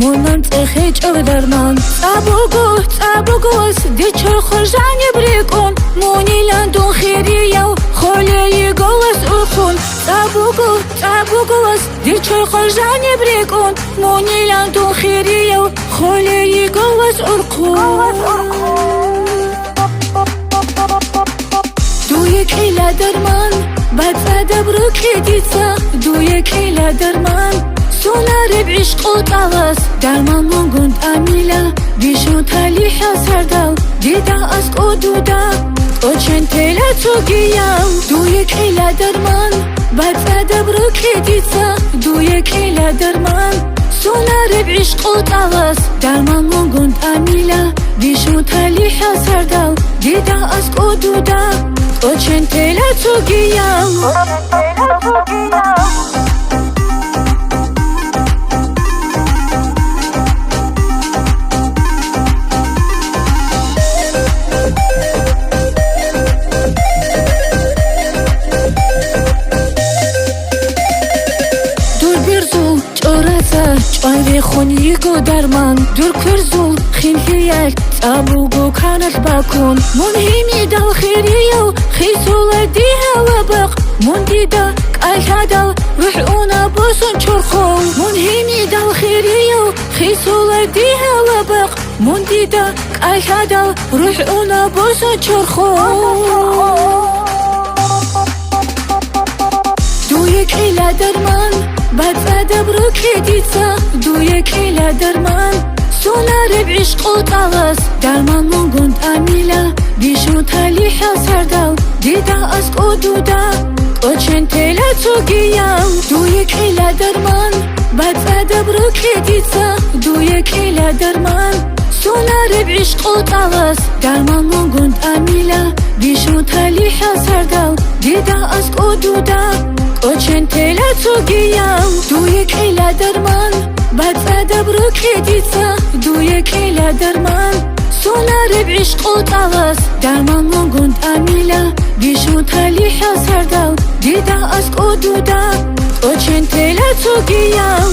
مونم تخیج درمان تابوگوس دیچر خوشانی بریکن مونی لندو خیریو خولی گوس اخون تابوگوس دیچر خوشانی بریکن مونی لندو خیریو خولی گوس اخون دوی کیلا درمان بعد بروکی دیتا دوی کیلا درمان سولار بعشق و طاوس درمان مونگوند امیلا بیشون تالی حسردال دیدا اسک و دودا و چند تیلا تو گیاو دوی کیلا درمان بعد بروکی دیتا دوی کیلا درمان سولار بعشق و طاوس درمان مونگوند امیلا بیشون تالی حسردال دیدا اسک و دودا و چند تیلا تو گیاو چای خونی گو درمان دور کرزول خیلیک تابوگو کانت باکن منهمی دل خیریو خیسول دی هوا بق من دیدا کایهادا روح اونا بوسن چرخو منهمی دل خیریو خیسول دی هوا بق من دیدا کایهادا روح اونا بوسن چرخو دوی کیلا درمان بعد بروکی دیتا دوی کیلا درمان سولار بعشق و طاوس درمان مونگوند امیلا بیشون تالی حسردال دیدا اسک و دودا و چند تیلا تو گیاو دوی کیلا درمان بعد بروکی دیتا دوی کیلا درمان سولار بعشق و طاوس درمان مونگوند امیلا بیشون تالی حسردال دیدا اسک و دودا و چند تیلا تو گیاو دوی کیلا درمان بعد بروکی دیتا دوی کیلا درمان سولار بعشق و طاوس درمان مونگوند امیلا بیشون تالی حسردال دیدا اسک و دودا و چند تیلا تو گیاو